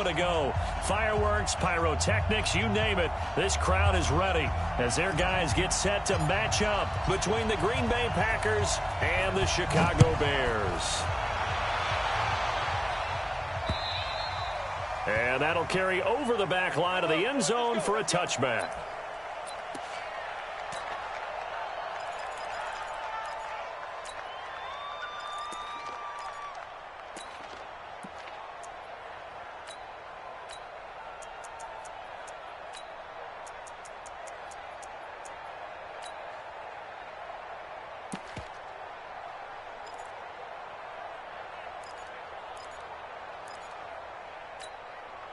To go. Fireworks, pyrotechnics, you name it. This crowd is ready as their guys get set to match up between the Green Bay Packers and the Chicago Bears. And that'll carry over the back line of the end zone for a touchback.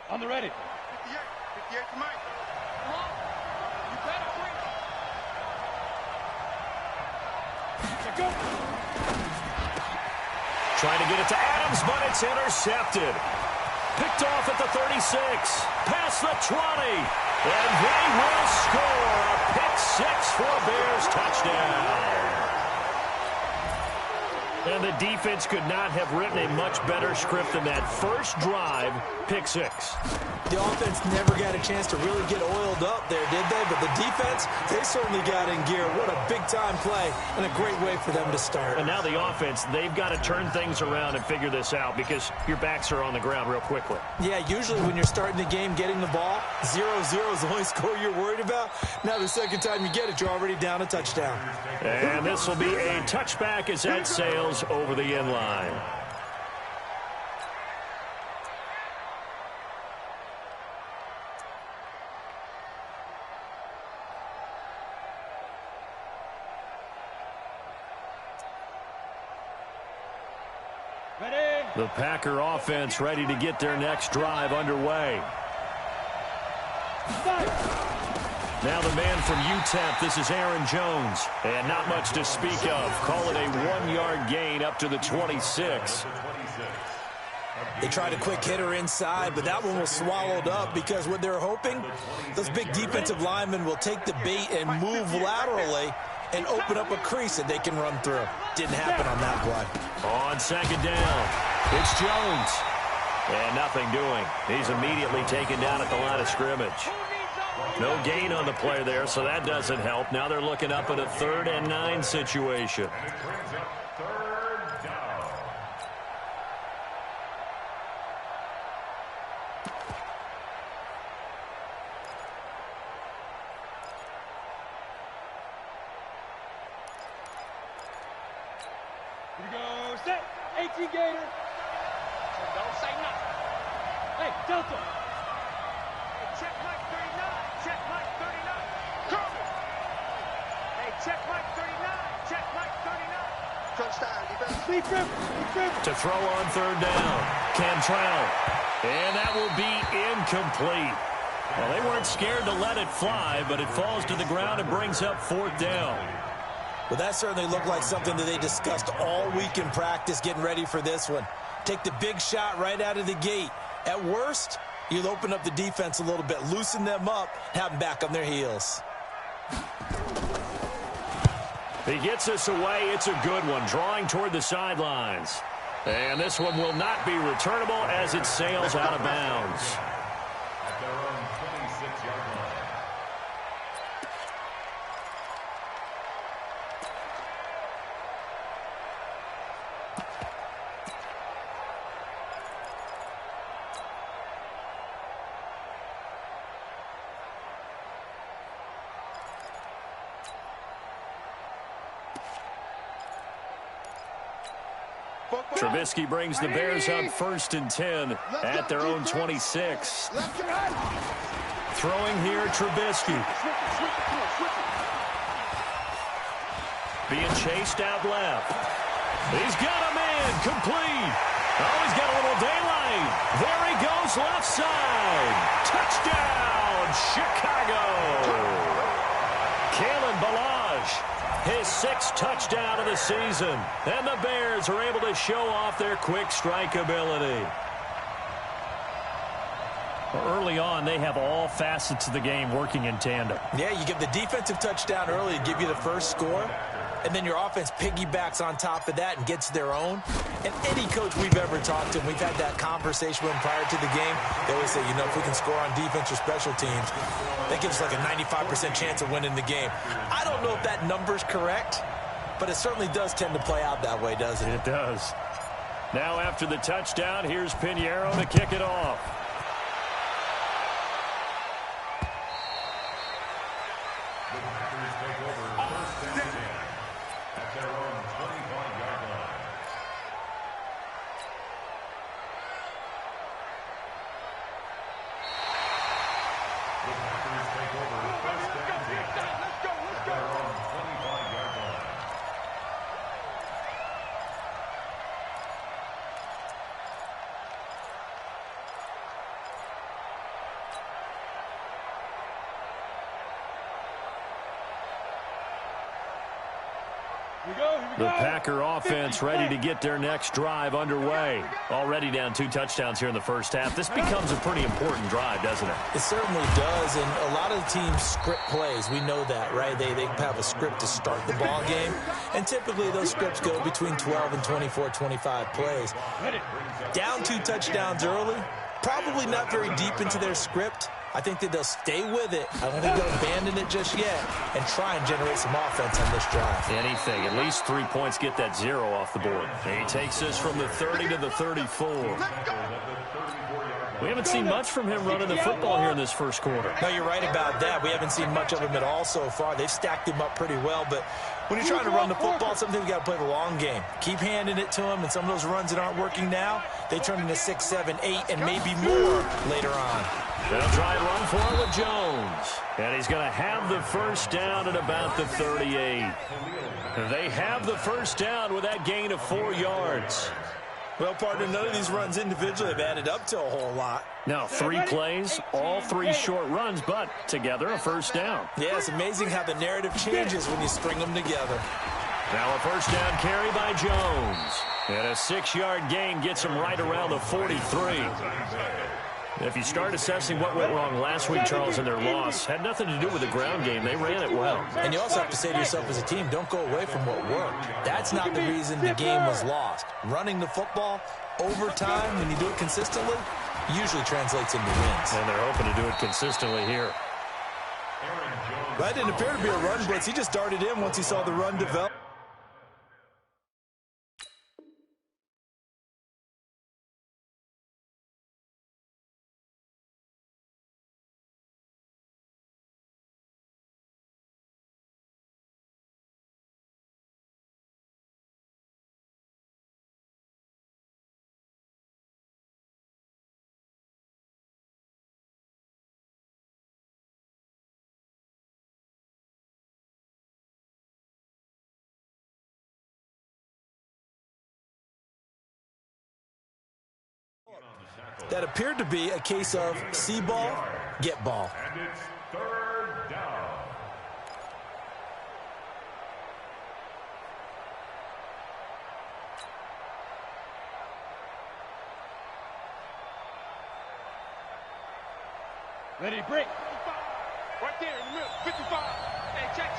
On the ready. 58 to Mike. Come on. You better bring it. Go. Trying to get it to Adams, but it's intercepted. Picked off at the 36. Past the 20. And they will score a pick six for a Bears touchdown. And the defense could not have written a much better script than that first drive, pick six. The offense never got a chance to really get oiled up there, did they? But the defense, they certainly got in gear. What a big-time play and a great way for them to start. And now the offense, they've got to turn things around and figure this out because your backs are on the ground real quickly. Yeah, usually when you're starting the game, getting the ball, 0-0 is the only score you're worried about. Now the second time you get it, you're already down a touchdown. And this will be a touchback as that sails over the end line. Ready. The Packer offense ready to get their next drive underway. Now the man from UTEP, this is Aaron Jones. And not much to speak of. Call it a 1-yard gain up to the 26. They tried a quick hitter inside, but that one was swallowed up because what they're hoping, those big defensive linemen will take the bait and move laterally and open up a crease that they can run through. Didn't happen on that play. On second down, it's Jones. And nothing doing. He's immediately taken down at the line of scrimmage. No gain on the play there, so that doesn't help. Now they're looking up at a 3rd and 9 situation. Here we go. Set. 18 Gator. Don't say nothing. Hey, Delta. Hey, check Mike 39. Check Mike 39. Coming. Hey, check Mike 39. Check Mike 39. Touchdown, defense. Defense. To throw on 3rd down, Cantrell. And that will be incomplete. Well, they weren't scared to let it fly, but it falls to the ground and brings up 4th down. Well, that certainly looked like something that they discussed all week in practice getting ready for this one. Take the big shot right out of the gate. At worst, you'll open up the defense a little bit, loosen them up, have them back on their heels. He gets us away. It's a good one, drawing toward the sidelines. And this one will not be returnable as it sails out of bounds. At their own 26-yard line. Trubisky brings the Bears up 1st and 10 at their own 26. Throwing here, Trubisky. Being chased out left. He's got a man, complete. Oh, he's got a little daylight. There he goes, left side. Touchdown, Chicago. Kalen Ballage. His 6th touchdown of the season. And the Bears are able to show off their quick strike ability. Early on, they have all facets of the game working in tandem. Yeah, you give the defensive touchdown early to give you the first score. and then your offense piggybacks on top of that and gets their own. And any coach we've ever talked to, and we've had that conversation with them prior to the game, they always say, if we can score on defense or special teams, that gives us like a 95% chance of winning the game. I don't know if that number's correct, but it certainly does tend to play out that way, doesn't it? It does. Now after the touchdown, here's Pinheiro to kick it off. The Packers take over first and 10 at their own 25-yard line. The Packers take over first and 10 at their own 25-yard line. The Packer offense ready to get their next drive underway. Already down 2 touchdowns here in the first half. This becomes a pretty important drive, doesn't it? It certainly does, and a lot of the teams script plays. We know that, right? They have a script to start the ball game, and typically those scripts go between 12 and 24, 25 plays. Down 2 touchdowns early, probably not very deep into their script. I think that they'll stay with it. I don't think they'll abandon it just yet and try and generate some offense on this drive. Anything. At least 3 points get that 0 off the board. And he takes this from the 30 to the 34. We haven't seen much from him running the football here in this first quarter. No, you're right about that. We haven't seen much of him at all so far. They've stacked him up pretty well, but when you're trying to run the football, sometimes you got to play the long game. Keep handing it to him, and some of those runs that aren't working now, they turn into 6, 7, 8, and maybe more later on. They'll try and run for it with Jones. And he's going to have the first down at about the 38. They have the first down with that gain of 4 yards. Well, partner, none of these runs individually have added up to a whole lot. Now, 3 plays, all 3 short runs, but together a first down. Yeah, it's amazing how the narrative changes when you string them together. Now a first down carry by Jones. And a 6-yard gain gets him right around the 43. If you start assessing what went wrong last week, Charles, in their loss, had nothing to do with the ground game. They ran it well. And you also have to say to yourself as a team, don't go away from what worked. That's not the reason the game was lost. Running the football over time, when you do it consistently, usually translates into wins. And they're hoping to do it consistently here. That didn't appear to be a run blitz. He just darted in once he saw the run develop. That appeared to be a case of see ball, get ball. And it's 3rd down. Ready, break. Right there in the middle, 55. Hey, check.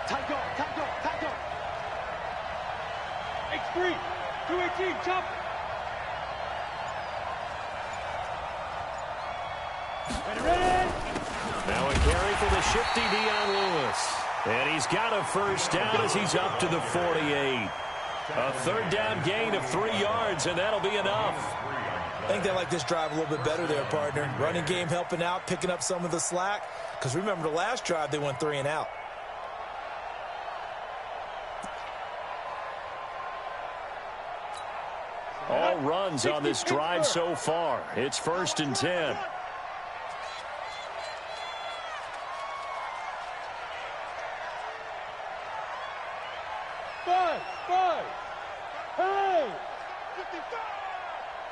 Tight go. X3, 218, chop. Ready. Now a carry for the shifty Dion Lewis. And he's got a first down as he's up to the 48. A 3rd down gain of 3 yards, and that'll be enough. I think they like this drive a little bit better there, partner. Running game helping out, picking up some of the slack. Because remember the last drive, they went 3 and out. All runs on this drive so far. It's 1st and 10. Five. Hey! 55.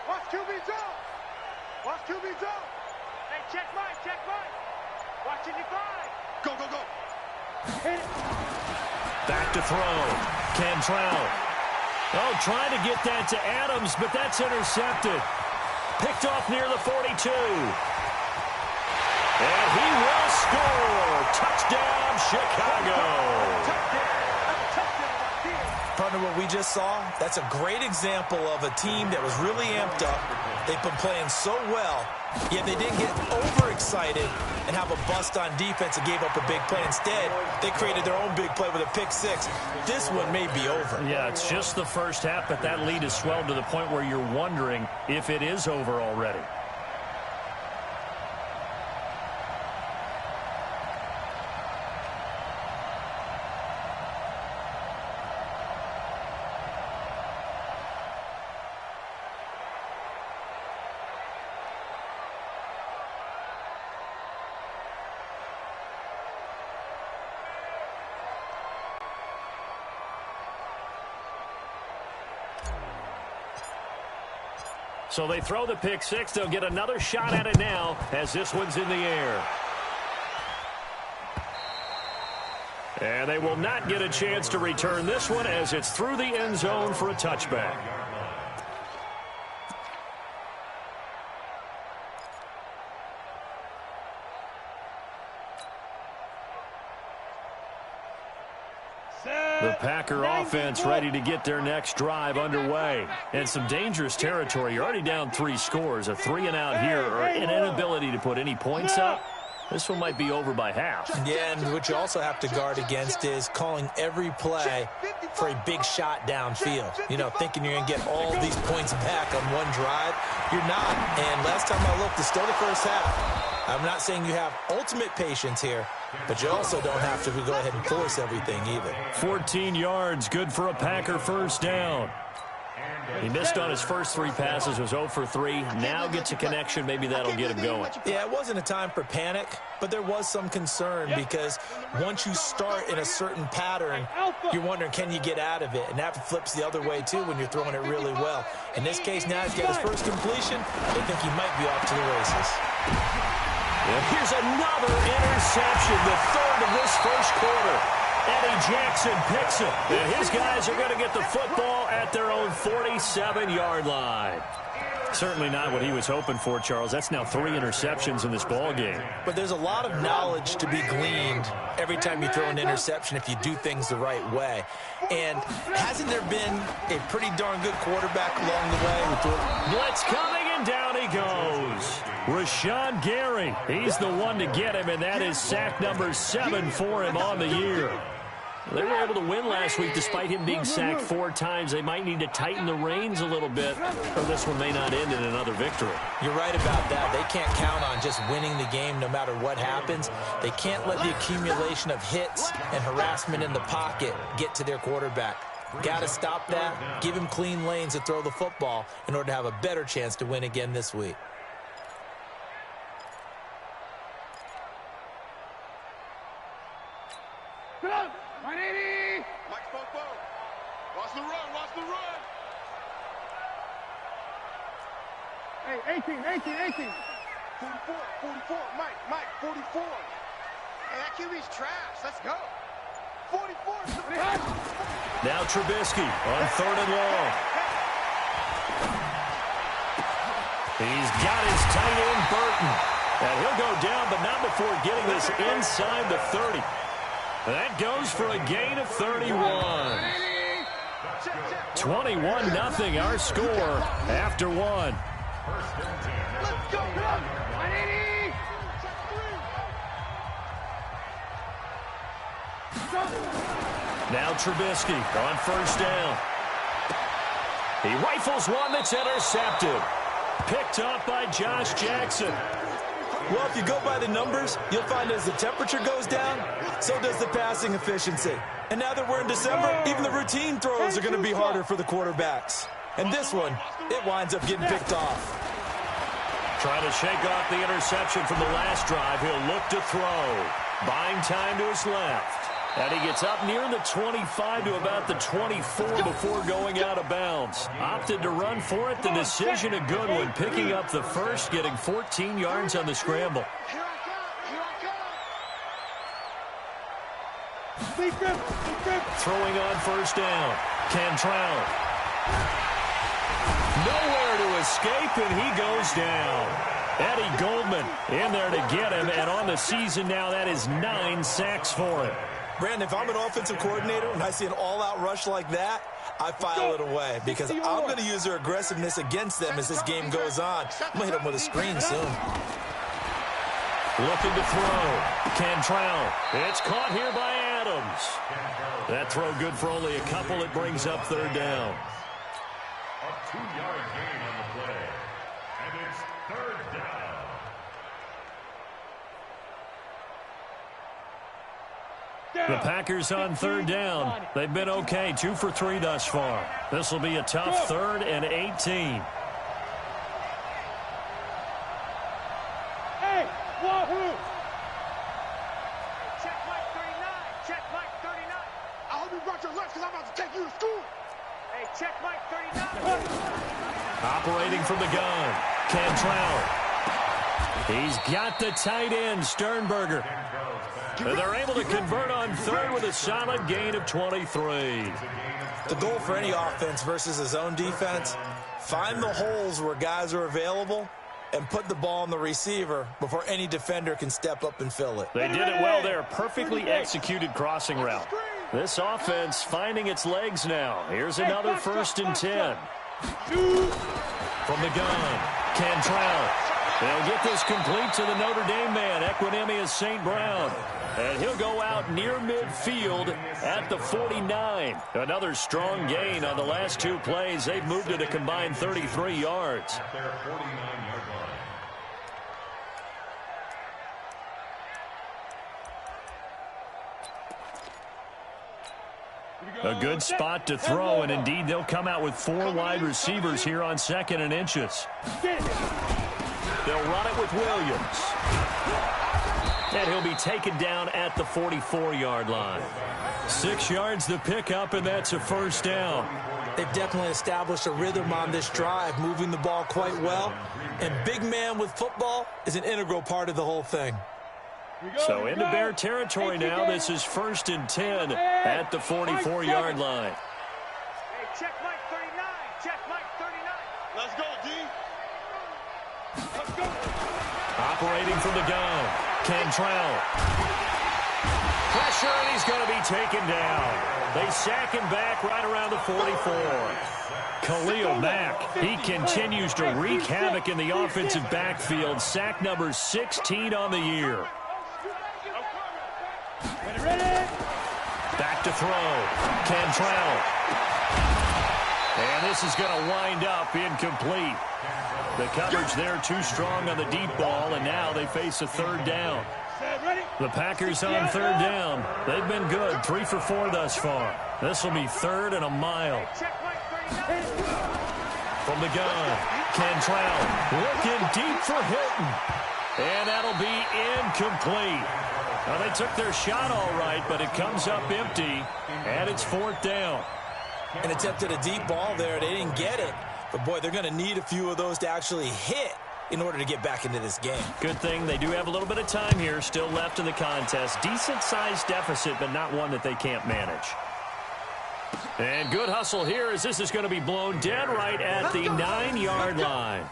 Watch QB jump. Hey, check Mike. Watching you 5. Go. Hit it. Back to throw. Cantrell. Oh, trying to get that to Adams, but that's intercepted. Picked off near the 42. And he will score. Touchdown, Chicago. partner, what we just saw, that's a great example of a team that was really amped up. They've been playing so well, yet they didn't get overexcited and have a bust on defense and gave up a big play. Instead, they created their own big play with a pick six. This one may be over. Yeah, it's just the first half, but that lead has swelled to the point where you're wondering if it is over already. So they throw the pick six. They'll get another shot at it now as this one's in the air. And they will not get a chance to return this one as it's through the end zone for a touchback. The Packer offense ready to get their next drive underway. And some dangerous territory. You're already down 3 scores. A 3-and-out here or an inability to put any points up. This one might be over by half. Yeah, and what you also have to guard against is calling every play for a big shot downfield. You know, thinking you're going to get all these points back on one drive. You're not. And last time I looked, it's still the first half. I'm not saying you have ultimate patience here, but you also don't have to go ahead and force everything either. 14 yards, good for a Packer first down. He missed on his first 3 passes, was 0 for 3. Now gets a connection, maybe that'll get him going. Yeah, it wasn't a time for panic, but there was some concern because once you start in a certain pattern, you're wondering, can you get out of it? And that flips the other way, too, when you're throwing it really well. In this case, now he's got his first completion. They think he might be off to the races. And here's another interception, the third of this first quarter. Eddie Jackson picks it. And his guys are going to get the football at their own 47-yard line. Certainly not what he was hoping for, Charles. That's now 3 interceptions in this ball game. But there's a lot of knowledge to be gleaned every time you throw an interception if you do things the right way. And hasn't there been a pretty darn good quarterback along the way? Blitz coming, and down he goes. Rashawn Gary, he's the one to get him, and that is sack number 7 for him on the year. They were able to win last week despite him being sacked 4 times. They might need to tighten the reins a little bit, or this one may not end in another victory. You're right about that. They can't count on just winning the game no matter what happens. They can't let the accumulation of hits and harassment in the pocket get to their quarterback. Got to stop that, give him clean lanes to throw the football in order to have a better chance to win again this week. Watch the run, watch the run. Hey, 18. 44, Mike, 44. Hey, that QB's trash. Let's go. 44. Now Trubisky on 3rd and long. He's got his tight end, Burton. And he'll go down, but not before getting this inside the 30. That goes for a gain of 31. 21-0 our score after 1. Let's go. Now Trubisky on 1st down. He rifles one that's intercepted. Picked up by Josh Jackson. Well, if you go by the numbers, you'll find as the temperature goes down, so does the passing efficiency. And now that we're in December, even the routine throws are going to be harder for the quarterbacks. And this one, it winds up getting picked off. Trying to shake off the interception from the last drive. He'll look to throw. Buying time to his left. And he gets up near the 25 to about the 24 before going out of bounds. Opted to run for it. The decision a good one. Picking up the first, getting 14 yards on the scramble. Throwing on 1st down. Cantrell. Nowhere to escape, and he goes down. Eddie Goldman in there to get him, and on the season now, that is 9 sacks for him. Brandon, if I'm an offensive coordinator and I see an all-out rush like that, I file it away because I'm going to use their aggressiveness against them as this game goes on. I'm going to hit them with a screen soon. Looking to throw. Cantrell. It's caught here by Adams. That throw good for only a couple. It brings up third down. A 2-yard gain on the play. And it's third down. The Packers on third down. They've been okay, 2 for 3 thus far. This will be a tough 3rd and 18. Hey, wahoo! Check Mike 39. Check Mike 39. I hope you brought your lunch because I'm about to take you to school. Hey, check Mike 39. Operating from the gun. Cantrell. He's got the tight end, Sternberger. And they're able to convert on 3rd with a solid gain of 23. The goal for any offense versus a zone defense, find the holes where guys are available and put the ball on the receiver before any defender can step up and fill it. They did it well there. Perfectly executed crossing route. This offense finding its legs now. Here's another 1st and 10. From the gun, Cantrell. They'll get this complete to the Notre Dame man, Equinemius St. Brown. And he'll go out near midfield at the 49. Another strong gain on the last 2 plays. They've moved it a combined 33 yards. At their 49-yard line. A good spot to throw, and indeed they'll come out with 4 wide receivers here on 2nd and inches. They'll run it with Williams. And he'll be taken down at the 44-yard line. 6 yards the pickup, and that's a 1st down. They've definitely established a rhythm on this drive, moving the ball quite well. And big man with football is an integral part of the whole thing. So into Bear territory now. This is 1st and 10 at the 44-yard line. Hey, check Mike 39. Check Mike 39. Let's go, D. Let's go. Operating from the gun, Cantrell. Pressure, and he's going to be taken down. They sack him back right around the 44. Khalil Mack, he continues to wreak havoc in the offensive backfield. Sack number 16 on the year. Back to throw. Cantrell. And this is going to wind up incomplete. The coverage there too strong on the deep ball, and now they face a 3rd down. The Packers on 3rd down. They've been good, 3 for 4 thus far. This will be 3rd and a mile. From the gun, Cantrell looking deep for Hilton. And that'll be incomplete. Well, they took their shot all right, but it comes up empty, and it's 4th down. And attempted a deep ball there. They didn't get it. But, boy, they're going to need a few of those to actually hit in order to get back into this game. Good thing they do have a little bit of time here still left in the contest. Decent-sized deficit, but not one that they can't manage. And good hustle here as this is going to be blown dead right at the 9-yard line.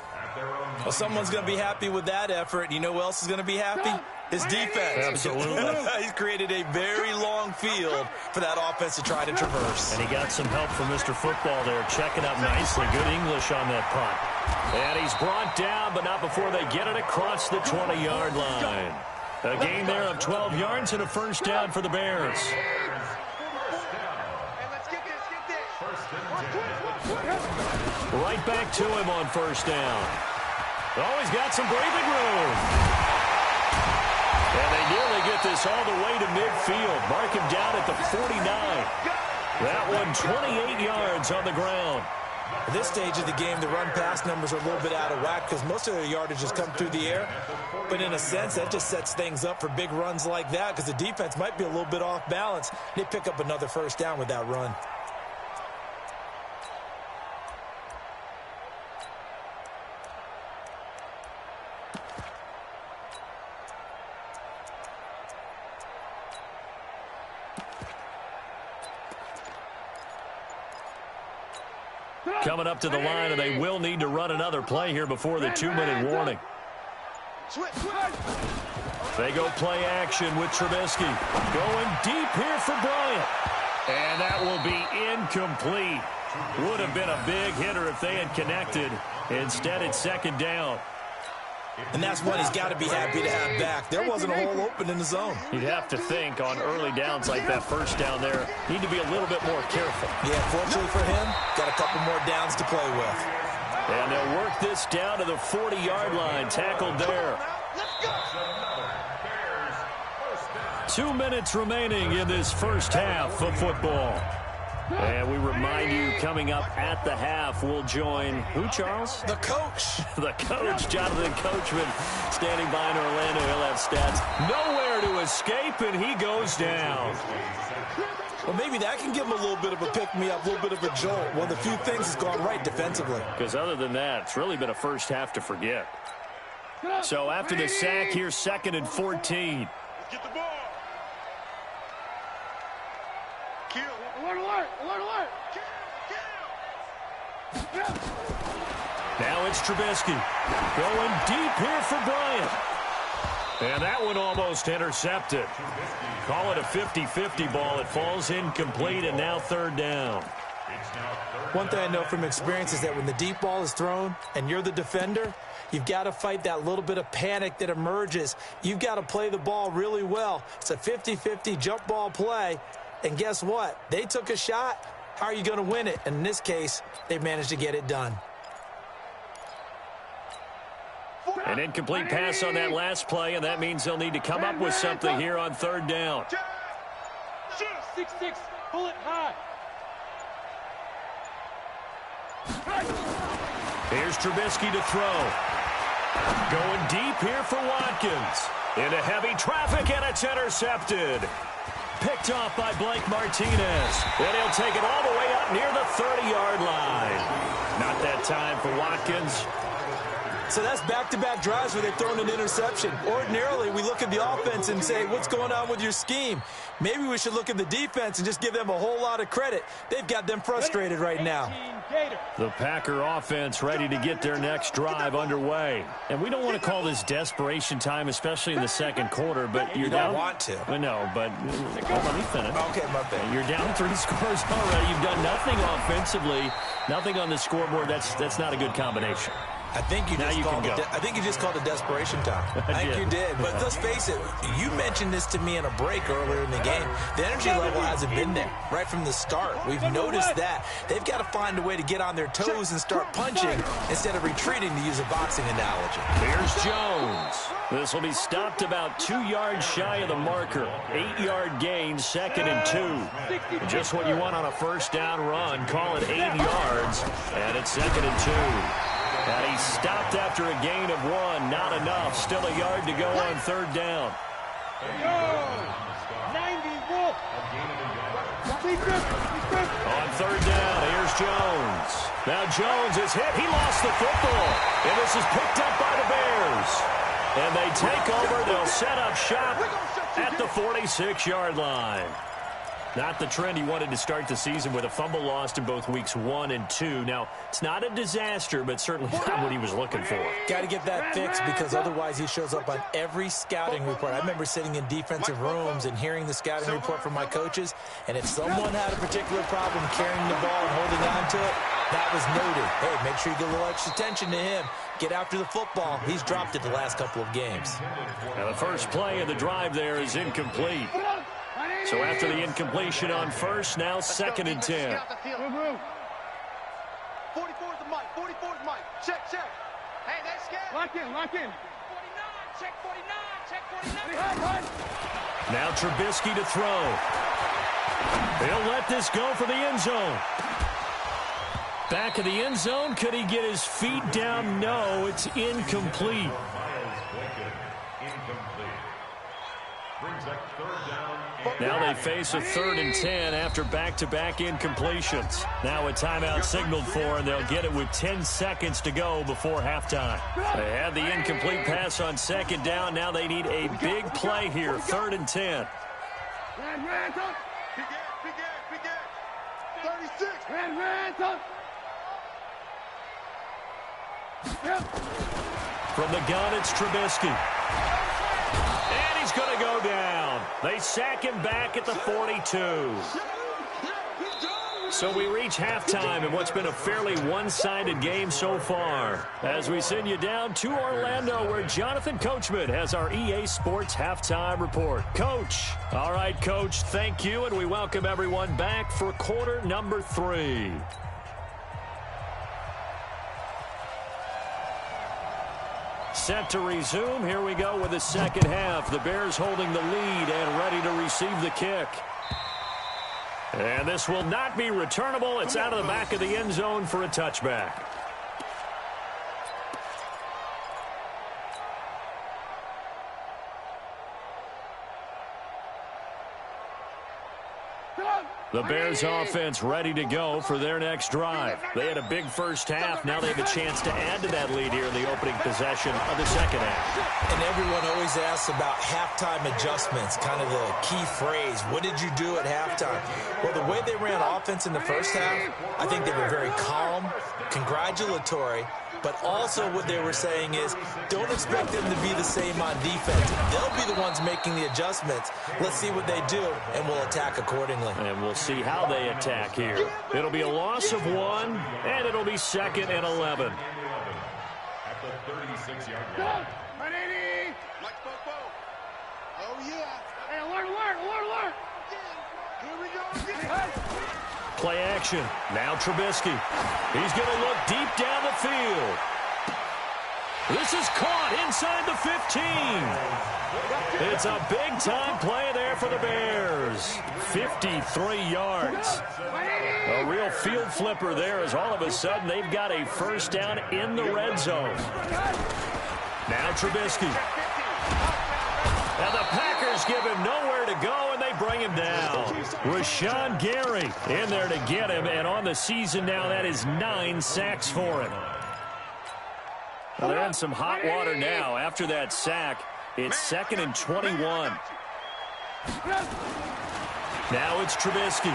Well, someone's going to be happy with that effort. You know who else is going to be happy? His defense. Absolutely. He's created a very long field for that offense to try to traverse. And he got some help from Mr. Football there, checking up nicely. Good English on that punt. And he's brought down, but not before they get it across the 20-yard line. A gain there of 12 yards and a 1st down for the Bears. Right back to him on 1st down. Oh, he's got some breathing room. And they nearly get this all the way to midfield. Mark him down at the 49. That one 28 yards on the ground. At this stage of the game, the run-pass numbers are a little bit out of whack because most of their yardage has come through the air. But in a sense, that just sets things up for big runs like that because the defense might be a little bit off balance. They pick up another 1st down with that run. Coming up to the line, and they will need to run another play here before the 2-minute warning. Switch. They go play action with Trubisky. Going deep here for Bryant. And that will be incomplete. Would have been a big hitter if they had connected. Instead, it's second down. And that's what he's got to be happy to have back. There wasn't a hole open in the zone. You'd have to think on early downs like that first down there, need to be a little bit more careful. Yeah, fortunately for him, got a couple more downs to play with. And they'll work this down to the 40-yard line. Tackled there. 2 minutes remaining in this first half of football. And we remind you, coming up at the half, we'll join who, Charles? The coach. The coach, Jonathan Coachman, standing by in Orlando. He'll have stats. Nowhere to escape, and he goes down. Well, maybe that can give him a little bit of a pick-me-up, a little bit of a jolt. One of the few things that's gone right defensively. Because other than that, it's really been a first half to forget. So after the sack, here's 2nd and 14. Get the ball. Kill. Alert. Kill. Now it's Trubisky. Going deep here for Bryant. And that one almost intercepted. Call it a 50-50 ball. It falls incomplete, and now 3rd down. One thing I know from experience is that when the deep ball is thrown and you're the defender, you've got to fight that little bit of panic that emerges. You've got to play the ball really well. It's a 50-50 jump ball play. And guess what? They took a shot. How are you going to win it? And in this case, they managed to get it done. An incomplete pass on that last play, and that means they'll need to come up with something here on 3rd down. 6-6. Pull it high. Here's Trubisky to throw. Going deep here for Watkins. Into heavy traffic, and it's intercepted. Picked off by Blake Martinez. And he'll take it all the way up near the 30-yard line. Not that time for Watkins. So that's back-to-back drives where they've thrown an interception. Ordinarily, we look at the offense and say, what's going on with your scheme? Maybe we should look at the defense and just give them a whole lot of credit. They've got them frustrated right now. The Packer offense ready to get their next drive underway. And we don't want to call this desperation time, especially in the second quarter, but you're down. You don't want to. I know, but let me finish. Okay, my bad. You're down 3 scores already. You've done nothing offensively, nothing on the scoreboard. That's not a good combination. I think you just called it desperation time. I think you did. But let's face it, you mentioned this to me in a break earlier in the game. The energy level hasn't been there right from the start. We've noticed that. They've got to find a way to get on their toes and start punching instead of retreating, to use a boxing analogy. Here's Jones. This will be stopped about 2 yards shy of the marker. 8-yard gain, 2nd and 2. Just what you want on a first down run. Call it 8 yards, and it's 2nd and 2. And he stopped after a gain of 1. Not enough. Still a yard to go on 3rd down. 90 Wolf. On 3rd down, here's Jones. Now Jones is hit. He lost the football. And this is picked up by the Bears. And they take over. They'll set up shop at the 46-yard line. Not the trend he wanted to start the season, with a fumble lost in both weeks 1 and 2. Now, it's not a disaster, but certainly not what he was looking for. Got to get that fixed, because otherwise he shows up on every scouting report. I remember sitting in defensive rooms and hearing the scouting report from my coaches, and if someone had a particular problem carrying the ball and holding on to it, that was noted. Hey, make sure you get a little extra attention to him. Get after the football. He's dropped it the last couple of games. Now, the first play of the drive there is incomplete. So after the incompletion on first, now 2nd and 10. 44's the mic. 44's mic. Check. Hey, that's scared. Lock in. 49. Check 49. Now Trubisky to throw. He'll let this go for the end zone. Back of the end zone. Could he get his feet down? No, it's incomplete. Now they face a 3rd and 10 after back-to-back incompletions. Now a timeout signaled for, and they'll get it with 10 seconds to go before halftime. They had the incomplete pass on 2nd down. Now they need a big play here, 3rd and 10. Big 36. From the gun, it's Trubisky. And he's going to go down. They sack him back at the 42. So we reach halftime in what's been a fairly one-sided game so far. As we send you down to Orlando, where Jonathan Coachman has our EA Sports Halftime Report. Coach. All right, Coach, thank you, and we welcome everyone back for quarter number 3. Set to resume. Here we go with the second half. The Bears holding the lead and ready to receive the kick. And this will not be returnable. It's out of the back of the end zone for a touchback. The Bears offense ready to go for their next drive. They had a big first half. Now they have a chance to add to that lead here in the opening possession of the second half. And everyone always asks about halftime adjustments, kind of the key phrase. What did you do at halftime? Well, the way they ran offense in the first half, I think they were very calm, congratulatory, but also what they were saying is don't expect them to be the same on defense. They'll be the ones making the adjustments. Let's see what they do, and we'll attack accordingly. And we'll see how they attack here. It'll be a loss of 1, and it'll be 2nd and 11. At the 36-yard line. 180. Like Bobo. Oh, yeah. Hey, alert. Here we go again. Play action. Now Trubisky. He's going to look deep down the field. This is caught inside the 15. It's a big-time play there for the Bears. 53 yards. A real field flipper there as all of a sudden they've got a first down in the red zone. Now Trubisky. And the Packers give him nowhere to go, and they bring him down. Rashawn Gary in there to get him, and on the season now, that is 9 sacks for him. Well, they're in some hot water now. After that sack, it's 2nd and 21. Now it's Trubisky.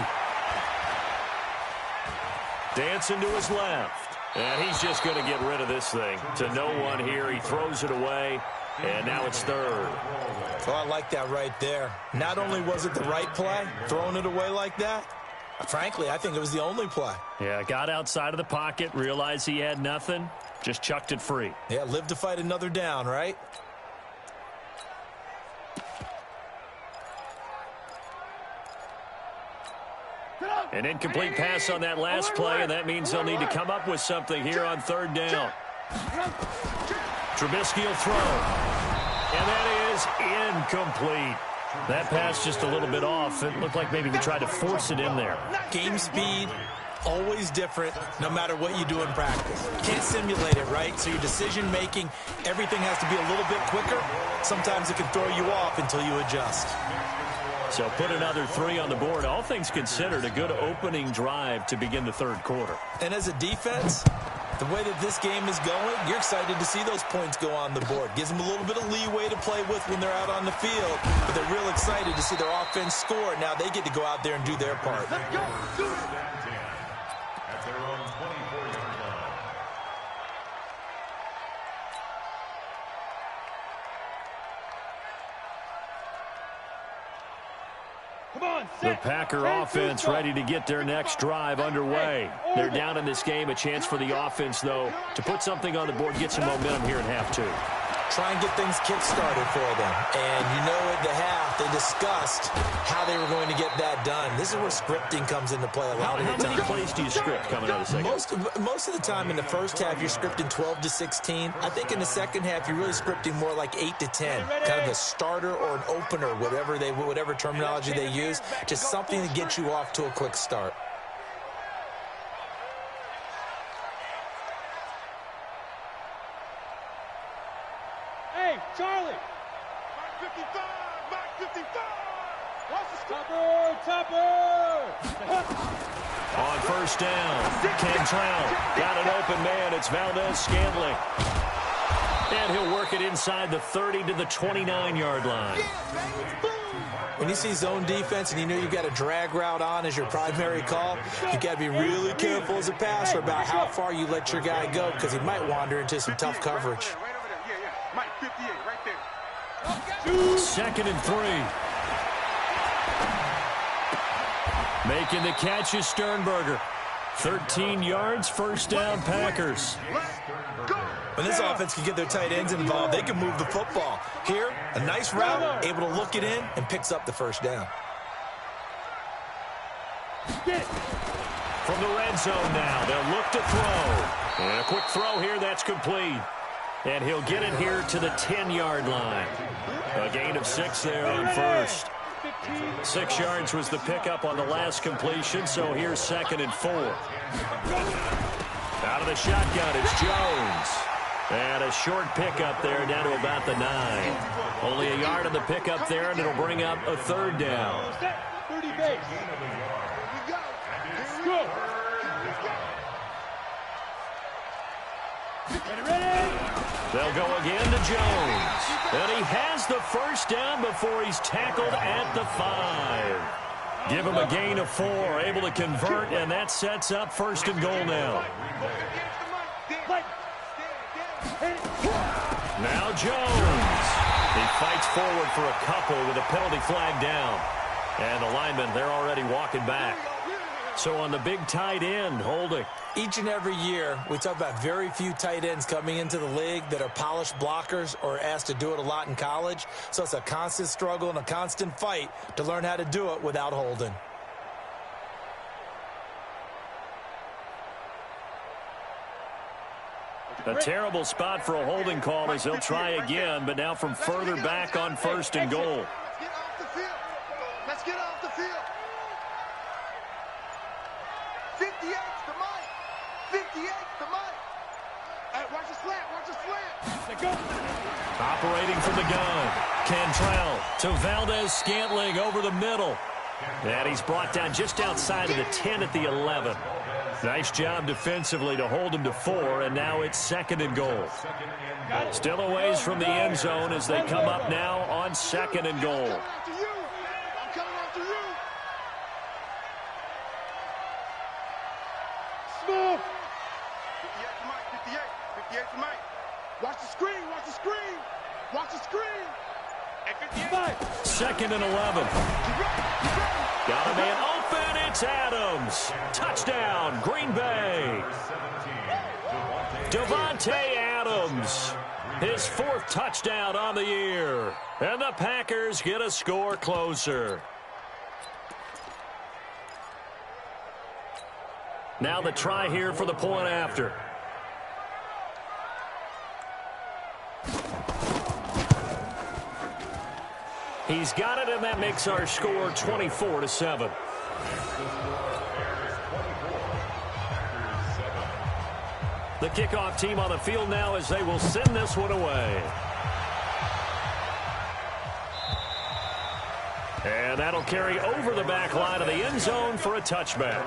Dancing to his left. And he's just going to get rid of this thing. To no one here. He throws it away. And now it's 3rd. Well, I like that right there. Not only was it the right play, throwing it away like that, frankly, I think it was the only play. Yeah, got outside of the pocket, realized he had nothing, just chucked it free. Yeah, live to fight another down, right? An incomplete pass on that last play, and that means they'll need to come up with something here on 3rd down. Trubisky will throw. And that is incomplete. That pass just a little bit off. It looked like maybe he tried to force it in there. Game speed, always different, no matter what you do in practice. Can't simulate it, right? So your decision-making, everything has to be a little bit quicker. Sometimes it can throw you off until you adjust. So put another 3 on the board. All things considered, a good opening drive to begin the 3rd quarter. And as a defense, the way that this game is going, you're excited to see those points go on the board. Gives them a little bit of leeway to play with when they're out on the field, but they're real excited to see their offense score. Now they get to go out there and do their part. At their own 24-yard line. The Packer offense ready to get their next drive underway. They're down in this game. A chance for the offense, though, to put something on the board, get some momentum here in half 2. Try and get things kick-started for them. And you know at the half, they discussed how they were going to get that done. This is where scripting comes into play a lot of the time. How many plays do you script coming out of the second? Most of the time in the first half, you're scripting 12 to 16. I think in the second half, you're really scripting more like 8 to 10. Kind of a starter or an opener, whatever terminology they use. Just something to get you off to a quick start. Hey, Charlie. Mark 55. Mark 55. Watch the topper. On first down, Cantrell got an open man. It's Valdez-Scantling. And he'll work it inside the 30 to the 29-yard line. When you see zone defense and you know you've got a drag route on as your primary call, you got to be really careful as a passer about how far you let your guy go because he might wander into some tough coverage. Right over there. 2nd and 3. Making the catch is Sternberger. 13 yards, first down, Packers. When this offense can get their tight ends involved, they can move the football. Here, a nice route, able to look it in, and picks up the first down. From the red zone now, they'll look to throw. And a quick throw here, that's complete. And he'll get it here to the 10-yard line. A gain of 6 there on first. 6 yards was the pickup on the last completion, so here's 2nd and 4. Out of the shotgun, it's Jones. And a short pickup there down to about the 9. Only a yard on the pickup there, and it'll bring up a 3rd down. 30 base. Go. They'll go again to Jones. And he has the first down before he's tackled at the 5. Give him a gain of 4, able to convert, and that sets up 1st and goal now. Now Jones. He fights forward for a couple with a penalty flag down. And the linemen, they're already walking back. So on the big tight end, holding. Each and every year, we talk about very few tight ends coming into the league that are polished blockers or asked to do it a lot in college. So it's a constant struggle and a constant fight to learn how to do it without holding. A terrible spot for a holding call as they'll try again, but now from further back on 1st and goal. Let's get off the field. 58 to Mike. 58 to Mike. Hey, watch the slant. Watch the slant. Operating from the gun. Cantrell to Valdez-Scantling over the middle. And he's brought down just outside of the 10 at the 11. Nice job defensively to hold him to 4, and now it's 2nd and goal. Still a ways from the end zone as they come up now on 2nd and goal. I'm coming after you. Smooth. 58 to Mike. 58. 58 to Mike. Watch the screen. Watch the screen. Watch the screen. Hey, 2nd and 11. Got a man open. It's Adams. Touchdown, Green Bay. Davante Adams. His 4th touchdown on the year. And the Packers get a score closer. Now the try here for the point after. He's got it, and that makes our score 24-7. The kickoff team on the field now as they will send this one away. And that'll carry over the back line of the end zone for a touchback.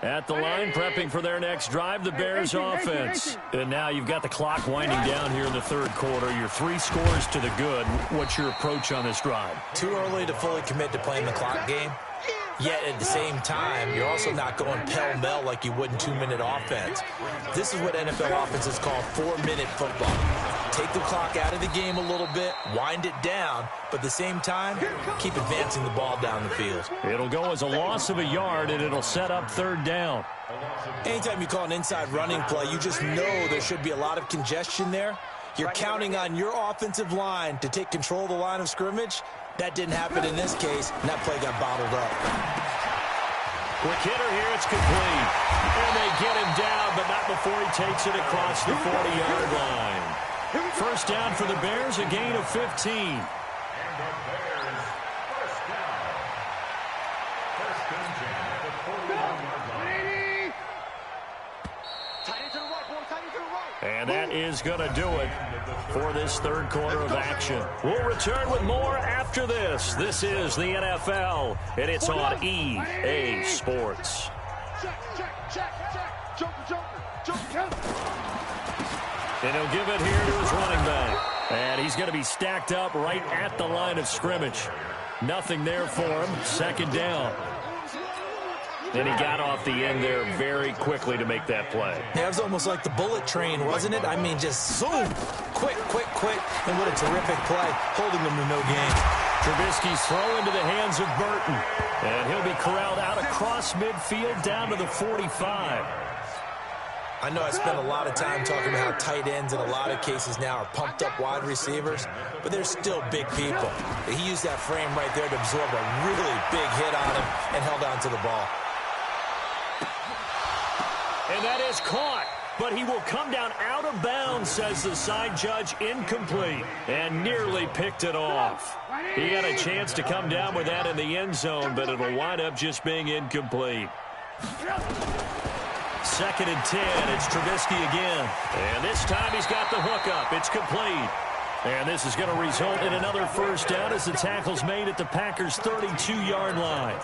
At the line, prepping for their next drive, the Bears offense. And now you've got the clock winding down here in the 3rd quarter. Your 3 scores to the good. What's your approach on this drive? Too early to fully commit to playing the clock game. Yet at the same time, you're also not going pell-mell like you would in 2-minute offense. This is what NFL offenses call 4-minute football. Take the clock out of the game a little bit, wind it down, but at the same time, keep advancing the ball down the field. It'll go as a loss of a yard, and it'll set up 3rd down. Anytime you call an inside running play, you just know there should be a lot of congestion there. You're counting on your offensive line to take control of the line of scrimmage. That didn't happen in this case, and that play got bottled up. Quick hitter here, it's complete. And they get him down, but not before he takes it across the 40-yard line. First down for the Bears, a gain of 15. And the Bears, first down. First and 10 at the 41-yard line. Tight end to the right, boy. Tight end to the right. And that is going to do it for this 3rd quarter of action. We'll return with more after this. This is the NFL, and it's on EA Sports. Check. Joker. And he'll give it here to his running back. And he's going to be stacked up right at the line of scrimmage. Nothing there for him. 2nd down. And he got off the end there very quickly to make that play. Yeah, it was almost like the bullet train, wasn't it? I mean, just zoom, quick, quick, quick. And what a terrific play, holding them to no gain. Trubisky's throw into the hands of Burton. And he'll be corralled out across midfield down to the 45. I know I spent a lot of time talking about how tight ends in a lot of cases now are pumped up wide receivers, but they're still big people. He used that frame right there to absorb a really big hit on him and held on to the ball. And that is caught, but he will come down out of bounds, says the side judge, incomplete, and nearly picked it off. He had a chance to come down with that in the end zone, but it'll wind up just being incomplete. 2nd and 10, it's Trubisky again. And this time he's got the hookup. It's complete. And this is going to result in another first down as the tackle's made at the Packers' 32-yard line.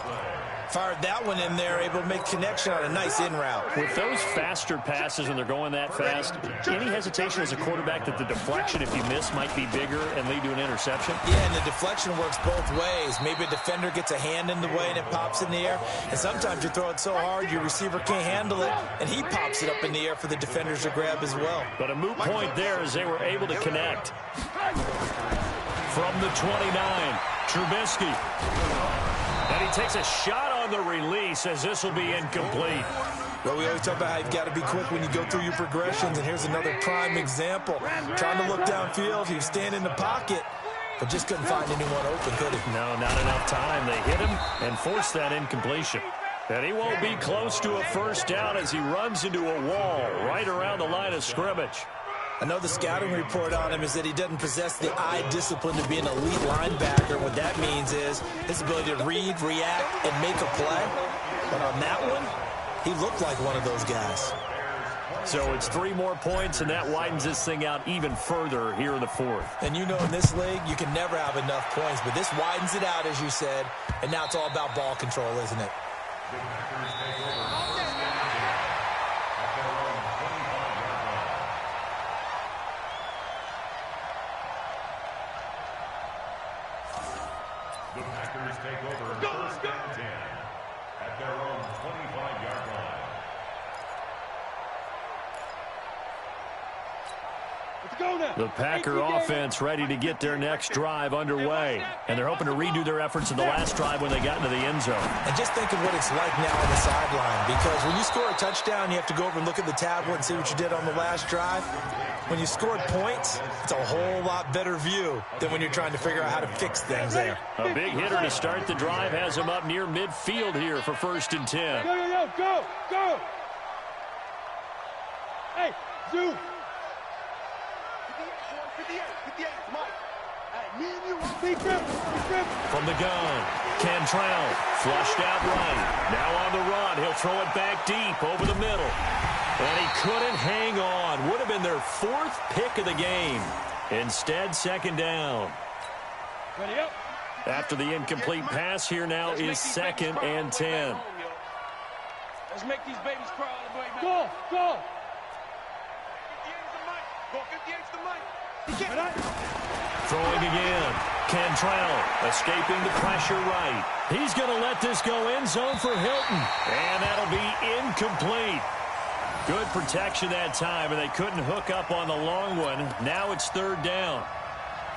Fired that one in there, able to make connection on a nice in route. With those faster passes when they're going that fast, any hesitation as a quarterback that the deflection, if you miss, might be bigger and lead to an interception? Yeah, and the deflection works both ways. Maybe a defender gets a hand in the way and it pops in the air. And sometimes you throw it so hard your receiver can't handle it, and he pops it up in the air for the defenders to grab as well. But a moot point there as they were able to connect. From the 29, Trubisky. And he takes a shot on the release as this will be incomplete. Well, we always talk about how you've got to be quick when you go through your progressions, and here's another prime example. Trying to look downfield, he was standing in the pocket, but just couldn't find anyone open, could he? No, not enough time. They hit him and forced that incompletion. And he won't be close to a first down as he runs into a wall right around the line of scrimmage. I know the scouting report on him is that he doesn't possess the eye discipline to be an elite linebacker. What that means is his ability to read, react, and make a play. But on that one, he looked like one of those guys. So it's 3 more points, and that widens this thing out even further here in the 4th. And you know in this league, you can never have enough points, but this widens it out, as you said, and now it's all about ball control, isn't it? The Packers take over 1st and 10 at their own 25-yard line. The Packer offense ready to get their next drive underway. And they're hoping to redo their efforts in the last drive when they got into the end zone. And just think of what it's like now on the sideline, because when you score a touchdown, you have to go over and look at the tablet and see what you did on the last drive. When you scored points, it's a whole lot better view than when you're trying to figure out how to fix things there. A big hitter to start the drive has him up near midfield here for 1st and 10. Go! Hey, Zoo! 58, Mike. Hey, me and you, big grip. From the gun, Cantrell flushed out right. Now on the run, he'll throw it back deep over the middle. And he couldn't hang on. Would have been their 4th pick of the game. Instead, 2nd down. Ready up. After the incomplete pass, here now is 2nd and 10. Let's make these babies cry. Go! Go 58's the mic. Throwing again. Cantrell escaping the pressure right. He's going to let this go end zone for Hilton. And that'll be incomplete. Good protection that time, and they couldn't hook up on the long one. Now it's 3rd down.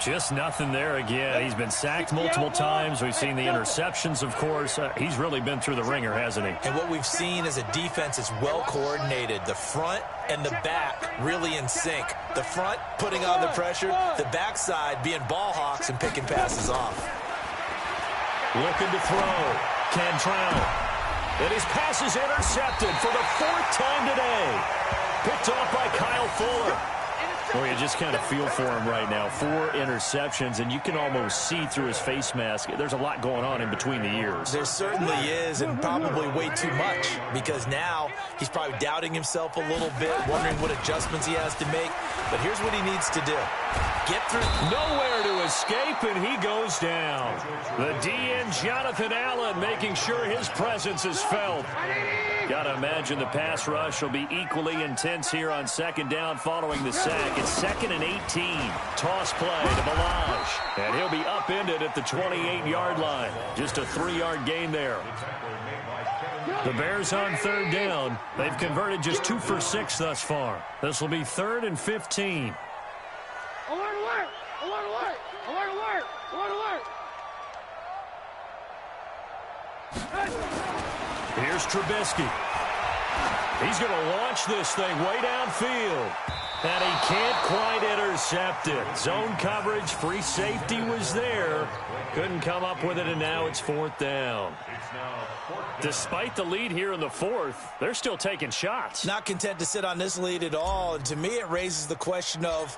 Just nothing there again. He's been sacked multiple times. We've seen the interceptions, of course. He's really been through the ringer, hasn't he? And what we've seen is a defense that's well coordinated. The front and the back really in sync. The front putting on the pressure, the backside being ball hawks and picking passes off. Looking to throw. Cantrell. And his pass is intercepted for the 4th time today. Picked off by Kyle Fuller. Well, you just kind of feel for him right now. 4 interceptions, and you can almost see through his face mask. There's a lot going on in between the ears. There certainly is, and probably way too much, because now he's probably doubting himself a little bit, wondering what adjustments he has to make. But here's what he needs to do. Get through. Nowhere to escape, and he goes down. The DN, Jonathan Allen, making sure his presence is felt. Got to imagine the pass rush will be equally intense here on 2nd down following the sack. It's 2nd and 18. Toss play to Balaj. And he'll be upended at the 28-yard line. Just a 3-yard gain there. The Bears on third down. They've converted just 2 for 6 thus far. This will be 3rd and 15. Alert, alert! Alert, alert! Alert, alert! Alert, alert! Here's Trubisky. He's going to launch this thing way downfield. And he can't quite intercept it. Zone coverage, free safety was there. Couldn't come up with it, and now it's 4th down. Despite the lead here in the 4th, they're still taking shots. Not content to sit on this lead at all. And to me, it raises the question of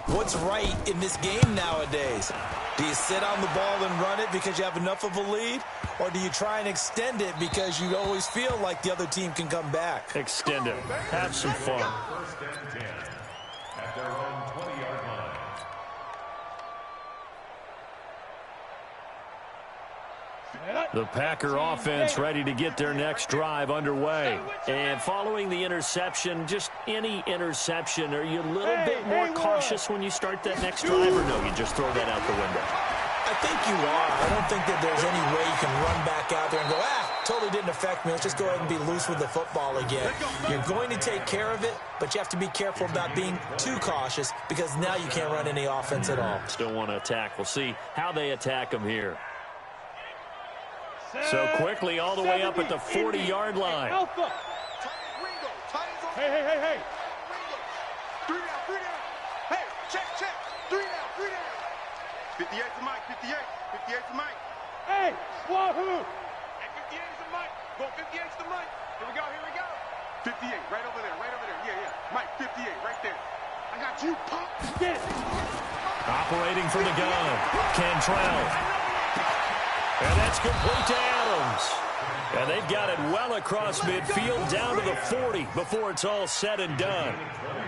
what's right in this game nowadays. Do you sit on the ball and run it because you have enough of a lead? Or do you try and extend it because you always feel like the other team can come back? Extend it. Have some fun. 1st and 10 at their own 20-yard line. The Packer offense ready to get their next drive underway. And following the interception, just any interception, are you a little bit more cautious when you start that next drive, or no, you just throw that out the window? I think you are. I don't think that there's any way you can run back out there and go, totally didn't affect me. Let's just go ahead and be loose with the football again. You're going to take care of it, but you have to be careful about being too cautious because now you can't run any offense at all. Still want to attack. We'll see how they attack them here. So quickly all the way up at the 40-yard line. Alpha. Hey, hey, hey, hey. 3 down, 3 down. Hey, check, check. 3 down, 3 down. 58 to Mike, 58. 58 to Mike. Hey, Wahoo. Hey, 58 is the Mike. Go 58 is the Mike. Here we go, here we go. 58, right over there, right over there. Yeah, yeah. Mike, 58, right there. I got you, pop. Get it. Operating from the gun, Cantrell. And that's complete to Adams. And they've got it well across midfield down to the 40 before it's all said and done.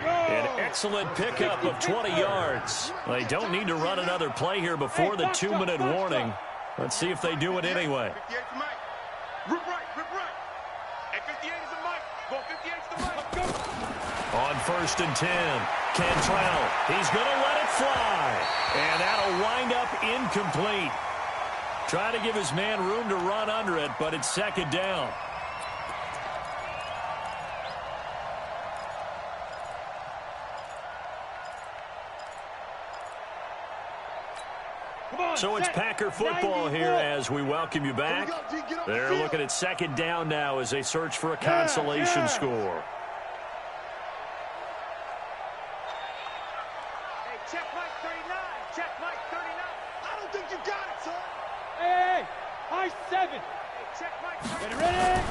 An excellent pickup of 20 yards. They don't need to run another play here before the 2-minute warning. Let's see if they do it anyway. 58 to Mike. Rip right, rip right. Hey, 58 is the Mike. Go 58 is the Mike. On 1st and 10, Cantrell. He's going to let it fly. And that'll wind up incomplete. Trying to give his man room to run under it, but it's 2nd down. So it's Packer football here as we welcome you back. They're looking at 2nd down now as they search for a consolation score. Hey, check Mike 39. Check Mike 39. I don't think you got it, son. Hey, high 7. Hey, check Mike 39. Get ready.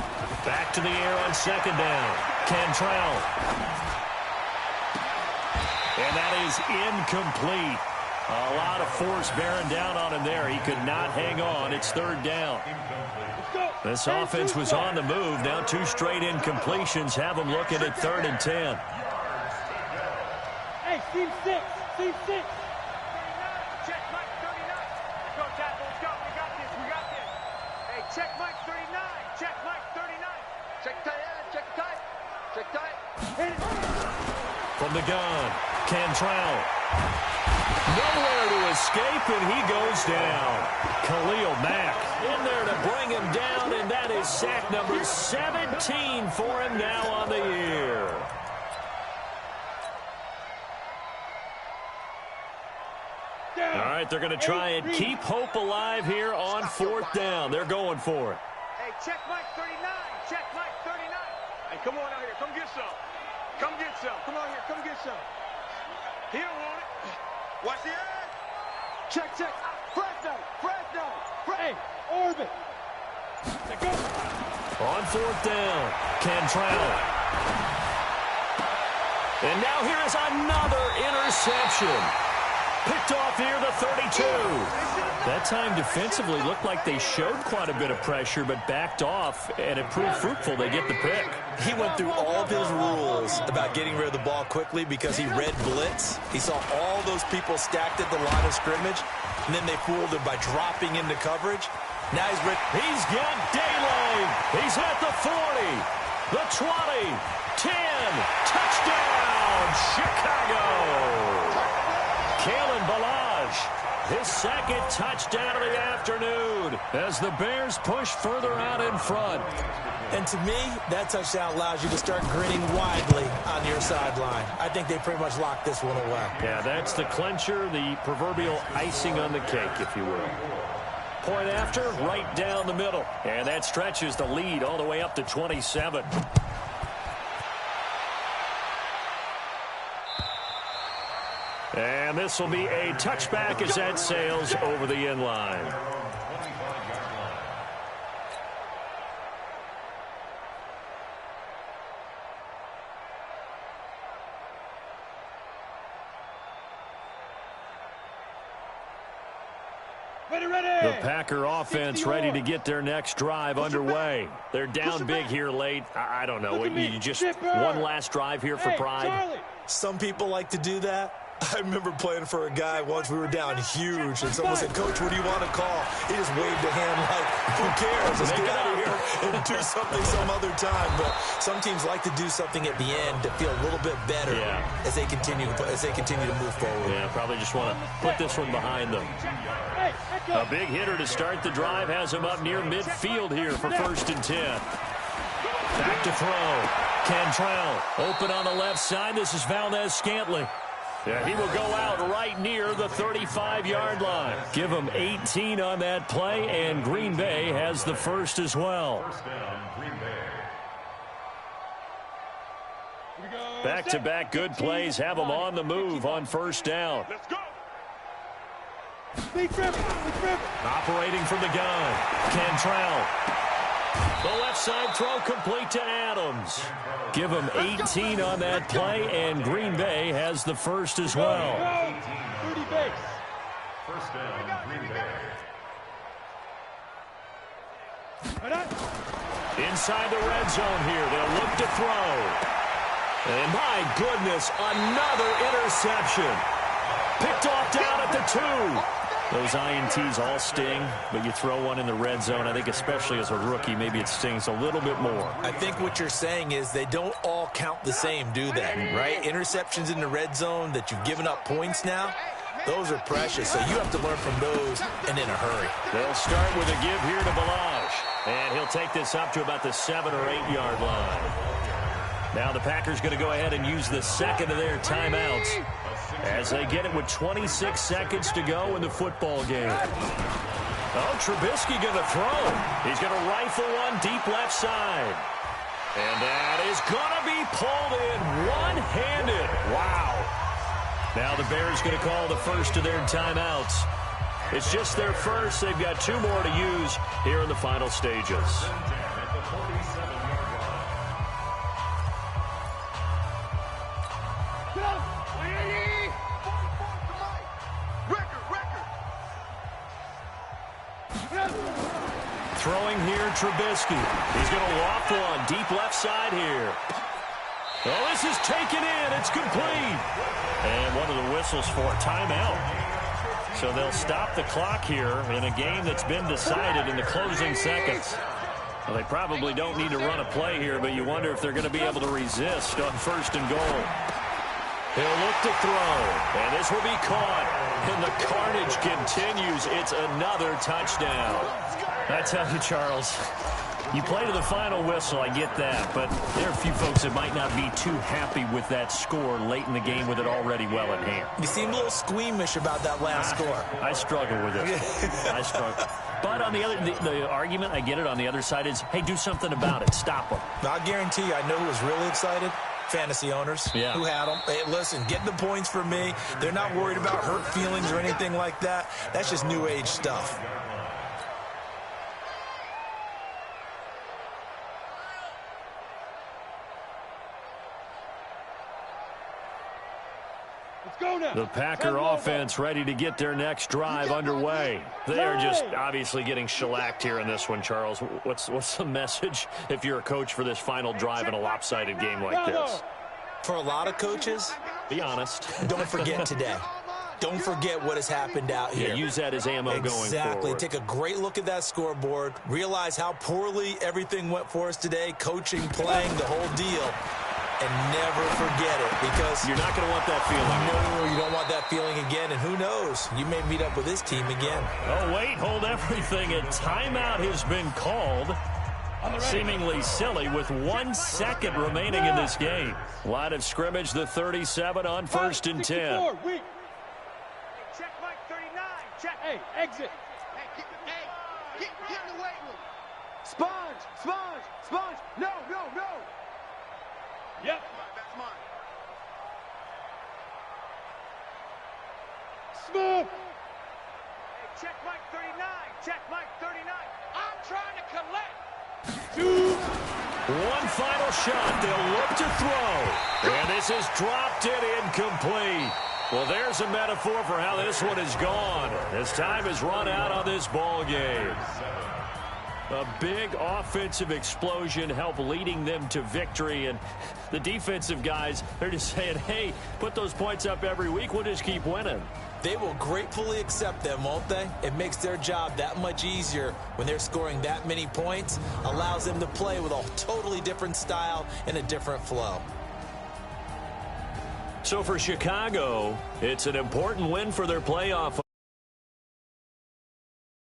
Back to the air on 2nd down. Cantrell. And that is incomplete. A lot of force bearing down on him there. He could not hang on. It's 3rd down. This offense was on the move. Now 2 straight incompletions have them looking at 3rd and 10. Hey, team 6. Team 6. 39. Check Mike 39. Let's go, Tackle. Let's go. We got this. We got this. Hey, check Mike 39. Check Mike 39. Check tight end. Check tight. Check tight. Hit it. From the gun, Cantrell. Nowhere to escape, and he goes down. Khalil Mack in there to bring him down, and that is sack number 17 for him now on the year. All right, they're going to try and keep hope alive here on 4th down. They're going for it. Hey, check Mike 39. Check Mike 39. Hey, come on out here. Come get some. Come get some. Come on here. Come get some. He don't want it. Watch the edge. Check, check. Fresno. Fresno. Hey, Orbit. Let's go. On 4th down, Cantrell. And now here is another interception. Picked off near the 32. That time defensively looked like they showed quite a bit of pressure, but backed off, and it proved fruitful. They get the pick. He went through all of his rules about getting rid of the ball quickly because he read blitz. He saw all those people stacked at the line of scrimmage, and then they fooled him by dropping into coverage. Now he's ready. He's got daylight. He's at the 40, the 20, 10. Touchdown, Chicago. Kalen Ballage, his 2nd touchdown of the afternoon as the Bears push further out in front. And to me, that touchdown allows you to start grinning widely on your sideline. I think they pretty much locked this one away. Yeah, that's the clincher, the proverbial icing on the cake, if you will. Point after, right down the middle. And that stretches the lead all the way up to 27. And this will be a touchback as that sails over the end line. The Packer offense ready to get their next drive underway. They're down big here late. I don't know. You just one last drive here for pride? Some people like to do that. I remember playing for a guy once. We were down huge, and someone said, "Coach, what do you want to call?" He just waved a hand like, "Who cares? Let's get out of here and do something some other time." But some teams like to do something at the end to feel a little bit better as they continue to move forward. Yeah, probably just want to put this one behind them. A big hitter to start the drive has him up near midfield here for 1st and 10. Back to throw. Cantrell open on the left side. This is Valdez-Scantling. Yeah, he will go out right near the 35-yard line. Give him 18 on that play, and Green Bay has the first as well. Back-to-back good plays have them on the move on 1st down. Let's go. Operating from the gun, Cantrell. The left side throw complete to Adams. Give him 18 on that play, and Green Bay has the first as well. 30 base. 1st down, Green Bay. Inside the red zone here, they'll look to throw. And my goodness, another interception. Picked off down at the 2. Those INTs all sting, but you throw one in the red zone, I think especially as a rookie, maybe it stings a little bit more. I think what you're saying is they don't all count the same, do they? Right? Interceptions in the red zone that you've given up points now, those are precious, so you have to learn from those and in a hurry. They'll start with a give here to Balazs, and he'll take this up to about the 7 or 8 yard line. Now the Packers going to go ahead and use the second of their timeouts as they get it with 26 seconds to go in the football game. Oh, Trubisky going to throw. He's going to rifle one deep left side. And that is going to be pulled in one-handed. Wow. Now the Bears going to call the first of their timeouts. It's just their first. They've got 2 more to use here in the final stages. Throwing here, Trubisky. He's going to loft one deep left side here. Oh, this is taken in. It's complete. And one of the whistles for a timeout. So they'll stop the clock here in a game that's been decided in the closing seconds. Well, they probably don't need to run a play here, but you wonder if they're going to be able to resist on 1st and goal. He'll look to throw, and this will be caught. And the carnage continues. It's another touchdown. I tell you, Charles, you play to the final whistle, I get that, but there are a few folks that might not be too happy with that score late in the game with it already well in hand. You seem a little squeamish about that last score. I struggle with it. I struggle. But on the other, the argument, I get it, on the other side is, hey, do something about it. Stop them. I guarantee you, I know who was really excited. Fantasy owners who had them. Hey, listen, get the points for me. They're not worried about hurt feelings or anything like that. That's just new age stuff. The Packer offense ready to get their next drive underway. They are just obviously getting shellacked here in this one, Charles. What's the message if you're a coach for this final drive in a lopsided game like this? For a lot of coaches, be honest. Don't forget today. Don't forget what has happened out here. Yeah, use that as ammo going forward. Exactly. Take a great look at that scoreboard. Realize how poorly everything went for us today. Coaching, playing, the whole deal. And never forget it, because you're not going to want that feeling. No, you don't want that feeling again. And who knows? You may meet up with this team again. Oh, wait, hold everything. A timeout has been called. And the Packers will go ahead and use the second of their timeouts. As they get it with 26 seconds to go in the football game. Back-to-back good plays have them on the move on 1st and goal. He'll look to throw. Seemingly silly with 1 second remaining in this game. Line of scrimmage, the 37 on 1st and 10. Hey, check Mike 39. Check. Hey, exit. Hey, get in the weight room. Sponge. No. Yep. That's mine. Smooth. Hey, check Mike 39. Check Mike 39. I'm trying to collect. One final shot. They'll look to throw. And this is dropped it incomplete. Well, there's a metaphor for how this one is gone. As time has run out on this ball game. A big offensive explosion helped leading them to victory. And the defensive guys, they're just saying, hey, put those points up every week. We'll just keep winning. They will gratefully accept them, won't they? It makes their job that much easier when they're scoring that many points. Allows them to play with a totally different style and a different flow. So for Chicago, it's an important win for their playoff